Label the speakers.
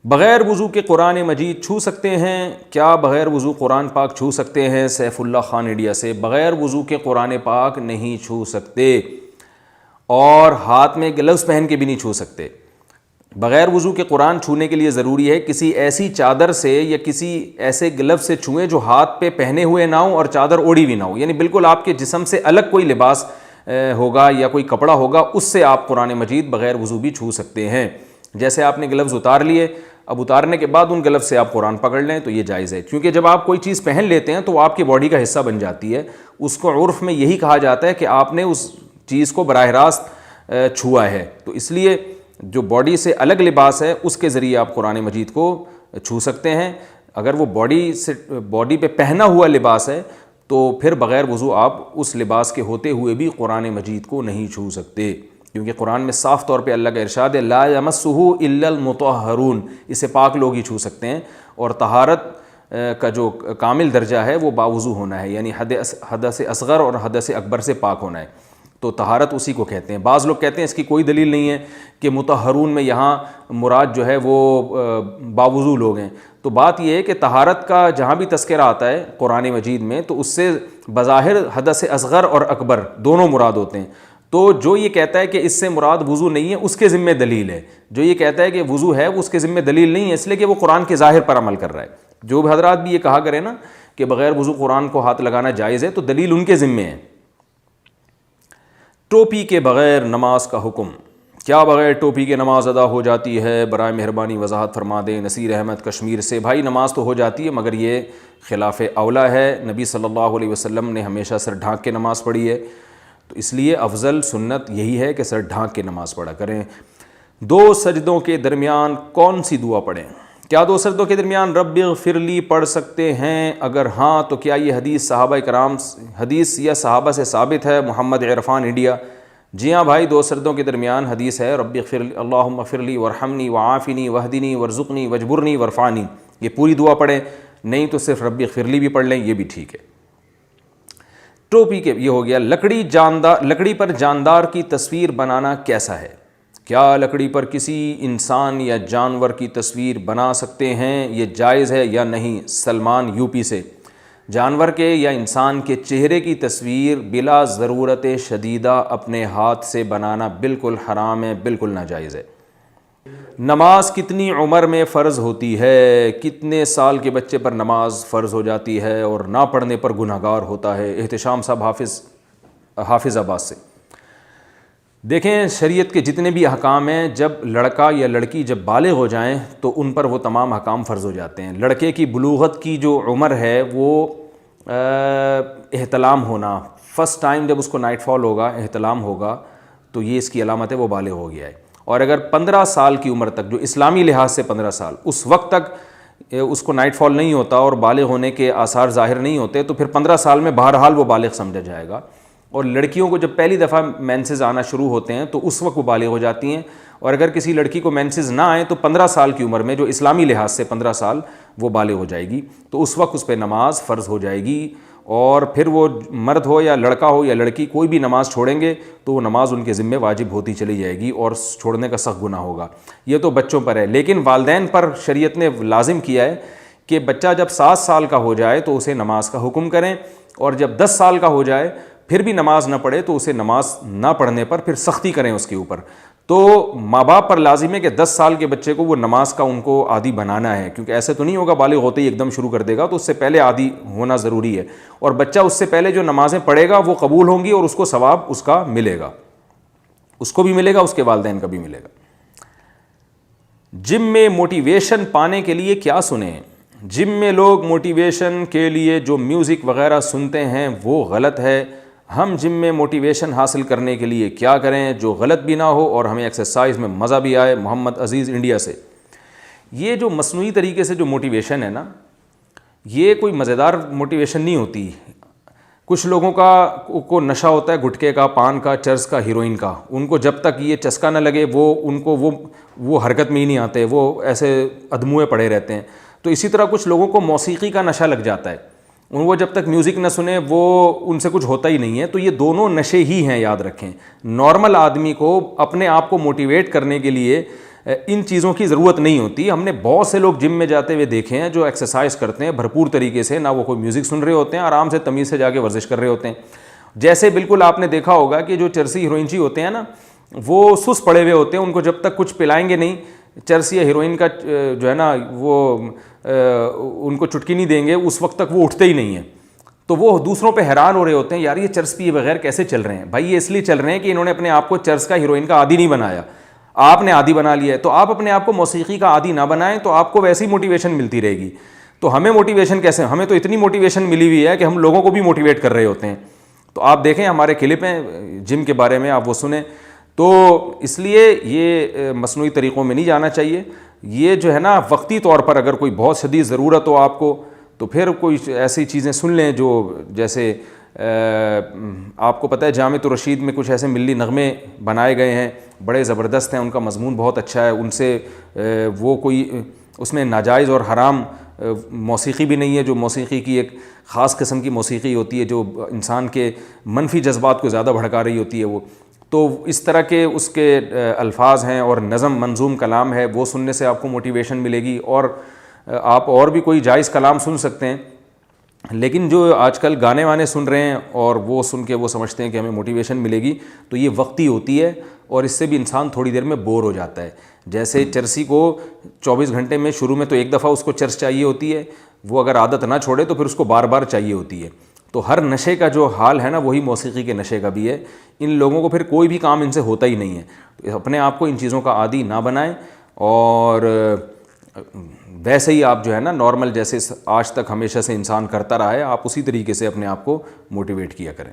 Speaker 1: بغیر وضو کے قرآن مجید چھو سکتے ہیں کیا؟ بغیر وضو قرآن پاک چھو سکتے ہیں؟ سیف اللہ خان انڈیا سے، بغیر وضو کے قرآن پاک نہیں چھو سکتے، اور ہاتھ میں گلوز پہن کے بھی نہیں چھو سکتے۔ بغیر وضو کے قرآن چھونے کے لیے ضروری ہے کسی ایسی چادر سے یا کسی ایسے گلوز سے چھوئیں جو ہاتھ پہ پہنے ہوئے نہ ہوں اور چادر اوڑھی بھی نہ ہو، یعنی بالکل آپ کے جسم سے الگ کوئی لباس ہوگا یا کوئی کپڑا ہوگا، اس سے آپ قرآن مجید بغیر وضو بھی چھو سکتے ہیں۔ جیسے آپ نے گلوز اتار لیے، اب اتارنے کے بعد ان گلوز سے آپ قرآن پکڑ لیں تو یہ جائز ہے، کیونکہ جب آپ کوئی چیز پہن لیتے ہیں تو وہ آپ کی باڈی کا حصہ بن جاتی ہے، اس کو عرف میں یہی کہا جاتا ہے کہ آپ نے اس چیز کو براہ راست چھوا ہے، تو اس لیے جو باڈی سے الگ لباس ہے اس کے ذریعے آپ قرآن مجید کو چھو سکتے ہیں۔ اگر وہ باڈی پہ پہنا ہوا لباس ہے تو پھر بغیر وضو آپ اس لباس کے ہوتے ہوئے بھی قرآن مجید کو نہیں چھو سکتے، کیونکہ قرآن میں صاف طور پہ اللہ کا ارشاد ہے لا یمسہ الا المطہرون، اسے پاک لوگ ہی چھو سکتے ہیں، اور طہارت کا جو کامل درجہ ہے وہ باوضو ہونا ہے، یعنی حدث اصغر اور حدث اکبر سے پاک ہونا ہے، تو طہارت اسی کو کہتے ہیں۔ بعض لوگ کہتے ہیں اس کی کوئی دلیل نہیں ہے کہ مطہرون میں یہاں مراد جو ہے وہ باوضو لوگ ہیں، تو بات یہ ہے کہ طہارت کا جہاں بھی تذکرہ آتا ہے قرآن مجید میں تو اس سے بظاہر حدث اصغر اور اکبر دونوں مراد ہوتے ہیں، تو جو یہ کہتا ہے کہ اس سے مراد وضو نہیں ہے اس کے ذمہ دلیل ہے، جو یہ کہتا ہے کہ وضو ہے اس کے ذمہ دلیل نہیں ہے، اس لیے کہ وہ قرآن کے ظاہر پر عمل کر رہا ہے۔ جو حضرات بھی یہ کہا کرے نا کہ بغیر وضو قرآن کو ہاتھ لگانا جائز ہے تو دلیل ان کے ذمہ ہے۔ ٹوپی کے بغیر نماز کا حکم، کیا بغیر ٹوپی کے نماز ادا ہو جاتی ہے؟ برائے مہربانی وضاحت فرما دیں۔ نصیر احمد کشمیر سے، بھائی نماز تو ہو جاتی ہے مگر یہ خلاف اولا ہے، نبی صلی اللہ علیہ وسلم نے ہمیشہ سر ڈھانک کے نماز پڑھی ہے، تو اس لیے افضل سنت یہی ہے کہ سر ڈھانک کے نماز پڑھا کریں۔ دو سجدوں کے درمیان کون سی دعا پڑھیں؟ کیا دو سجدوں کے درمیان رب اغفر لی پڑھ سکتے ہیں؟ اگر ہاں تو کیا یہ حدیث یا صحابہ سے ثابت ہے؟ محمد عرفان انڈیا۔ جی ہاں بھائی، دو سجدوں کے درمیان حدیث ہے رب اغفر اللہم اغفر لی وارحمنی وعافنی واہدنی وارزقنی واجبرنی وارفعنی، یہ پوری دعا پڑھیں، نہیں تو صرف رب اغفر لی بھی پڑھ لیں، یہ بھی ٹھیک ہے۔ ٹوپی کے یہ ہو گیا۔ لکڑی پر جاندار کی تصویر بنانا کیسا ہے؟ کیا لکڑی پر کسی انسان یا جانور کی تصویر بنا سکتے ہیں؟ یہ جائز ہے یا نہیں؟ سلمان یو پی سے۔ جانور کے یا انسان کے چہرے کی تصویر بلا ضرورت شدیدہ اپنے ہاتھ سے بنانا بالکل حرام ہے، بالکل ناجائز ہے۔ نماز کتنی عمر میں فرض ہوتی ہے؟ کتنے سال کے بچے پر نماز فرض ہو جاتی ہے اور نہ پڑھنے پر گنہگار ہوتا ہے؟ احتشام صاحب حافظ آباد سے۔ دیکھیں، شریعت کے جتنے بھی احکام ہیں جب لڑکا یا لڑکی جب بالغ ہو جائیں تو ان پر وہ تمام احکام فرض ہو جاتے ہیں۔ لڑکے کی بلوغت کی جو عمر ہے وہ احتلام ہونا، فرسٹ ٹائم جب اس کو نائٹ فال ہوگا، احتلام ہوگا، تو یہ اس کی علامت ہے وہ بالغ ہو گیا ہے۔ اور اگر 15 سال کی عمر تک، جو اسلامی لحاظ سے 15 سال، اس وقت تک اس کو نائٹ فال نہیں ہوتا اور بالغ ہونے کے آثار ظاہر نہیں ہوتے تو پھر 15 سال میں بہرحال وہ بالغ سمجھا جائے گا۔ اور لڑکیوں کو جب پہلی دفعہ مینسز آنا شروع ہوتے ہیں تو اس وقت وہ بالغ ہو جاتی ہیں، اور اگر کسی لڑکی کو مینسز نہ آئیں تو 15 سال کی عمر میں، جو اسلامی لحاظ سے 15 سال، وہ بالغ ہو جائے گی، تو اس وقت اس پہ نماز فرض ہو جائے گی، اور پھر وہ مرد ہو یا لڑکا ہو یا لڑکی کوئی بھی نماز چھوڑیں گے تو وہ نماز ان کے ذمہ واجب ہوتی چلی جائے گی اور چھوڑنے کا سخت گناہ ہوگا۔ یہ تو بچوں پر ہے، لیکن والدین پر شریعت نے لازم کیا ہے کہ بچہ جب 7 سال کا ہو جائے تو اسے نماز کا حکم کریں، اور جب 10 سال کا ہو جائے پھر بھی نماز نہ پڑھے تو اسے نماز نہ پڑھنے پر پھر سختی کریں اس کے اوپر۔ تو ماں باپ پر لازم ہے کہ 10 سال کے بچے کو وہ نماز کا ان کو عادی بنانا ہے، کیونکہ ایسے تو نہیں ہوگا بالغ ہوتے ہی ایک دم شروع کر دے گا، تو اس سے پہلے عادی ہونا ضروری ہے، اور بچہ اس سے پہلے جو نمازیں پڑھے گا وہ قبول ہوں گی اور اس کو ثواب اس کا ملے گا، اس کو بھی ملے گا، اس کے والدین کا بھی ملے گا۔ جم میں موٹیویشن پانے کے لیے کیا سنیں؟ جم میں لوگ موٹیویشن کے لیے جو میوزک وغیرہ سنتے ہیں وہ غلط ہے۔ ہم جم میں موٹیویشن حاصل کرنے کے لیے کیا کریں جو غلط بھی نہ ہو اور ہمیں ایکسرسائز میں مزہ بھی آئے؟ محمد عزیز انڈیا سے۔ یہ جو مصنوعی طریقے سے جو موٹیویشن ہے نا، یہ کوئی مزیدار موٹیویشن نہیں ہوتی۔ کچھ لوگوں کو نشہ ہوتا ہے گٹکے کا، پان کا، چرس کا، ہیروئن کا، ان کو جب تک یہ چسکا نہ لگے وہ حرکت میں ہی نہیں آتے، وہ ایسے ادموئے پڑے رہتے ہیں۔ تو اسی طرح کچھ لوگوں کو موسیقی کا نشہ لگ جاتا ہے، وہ جب تک میوزک نہ سنیں وہ ان سے کچھ ہوتا ہی نہیں ہے۔ تو یہ دونوں نشے ہی ہیں، یاد رکھیں۔ نارمل آدمی کو اپنے آپ کو موٹیویٹ کرنے کے لیے ان چیزوں کی ضرورت نہیں ہوتی. ہم نے بہت سے لوگ جم میں جاتے ہوئے دیکھے ہیں جو ایکسرسائز کرتے ہیں بھرپور طریقے سے, نہ وہ کوئی میوزک سن رہے ہوتے ہیں, آرام سے تمیز سے جا کے ورزش کر رہے ہوتے ہیں. جیسے بالکل آپ نے دیکھا ہوگا کہ جو چرسی ہیروئنچی ہوتے ہیں نا, وہ سست پڑے ہوئے ہوتے ہیں, ان کو جب تک کچھ پلائیں گے نہیں, چرس یا ہیروئن کا جو ہے نا وہ ان کو چٹکی نہیں دیں گے اس وقت تک وہ اٹھتے ہی نہیں ہیں. تو وہ دوسروں پہ حیران ہو رہے ہوتے ہیں, یار یہ چرس پیے بغیر کیسے چل رہے ہیں. بھائی یہ اس لیے چل رہے ہیں کہ انہوں نے اپنے آپ کو چرس کا ہیروئن کا عادی نہیں بنایا, آپ نے عادی بنا لیا ہے. تو آپ اپنے آپ کو موسیقی کا عادی نہ بنائیں تو آپ کو ویسی موٹیویشن ملتی رہے گی. تو ہمیں موٹیویشن کیسے, ہمیں تو اتنی موٹیویشن ملی ہوئی ہے کہ ہم لوگوں کو بھی موٹیویٹ کر رہے ہوتے ہیں. تو آپ دیکھیں ہمارے کلپ ہیں جم کے بارے میں, آپ وہ سنیں. تو اس لیے یہ مصنوعی طریقوں میں نہیں جانا چاہیے. یہ جو ہے نا وقتی طور پر اگر کوئی بہت شدید ضرورت ہو آپ کو, تو پھر کوئی ایسی چیزیں سن لیں جو جیسے آپ کو پتہ ہے جامع الرشید میں کچھ ایسے ملی نغمے بنائے گئے ہیں, بڑے زبردست ہیں, ان کا مضمون بہت اچھا ہے. ان سے وہ کوئی اس میں ناجائز اور حرام موسیقی بھی نہیں ہے, جو موسیقی کی ایک خاص قسم کی موسیقی ہوتی ہے جو انسان کے منفی جذبات کو زیادہ بھڑکا رہی ہوتی ہے وہ. تو اس طرح کے اس کے الفاظ ہیں اور نظم منظوم کلام ہے, وہ سننے سے آپ کو موٹیویشن ملے گی. اور آپ اور بھی کوئی جائز کلام سن سکتے ہیں, لیکن جو آج کل گانے وانے سن رہے ہیں اور وہ سن کے وہ سمجھتے ہیں کہ ہمیں موٹیویشن ملے گی, تو یہ وقتی ہوتی ہے اور اس سے بھی انسان تھوڑی دیر میں بور ہو جاتا ہے. جیسے چرسی کو 24 گھنٹے میں شروع میں تو ایک دفعہ اس کو چرس چاہیے ہوتی ہے, وہ اگر عادت نہ چھوڑے تو پھر اس کو بار بار چاہیے ہوتی ہے. تو ہر نشے کا جو حال ہے نا وہی موسیقی کے نشے کا بھی ہے. ان لوگوں کو پھر کوئی بھی کام ان سے ہوتا ہی نہیں ہے. تو اپنے آپ کو ان چیزوں کا عادی نہ بنائیں, اور ویسے ہی آپ جو ہے نا نارمل جیسے آج تک ہمیشہ سے انسان کرتا رہا ہے, آپ اسی طریقے سے اپنے آپ کو موٹیویٹ کیا کریں.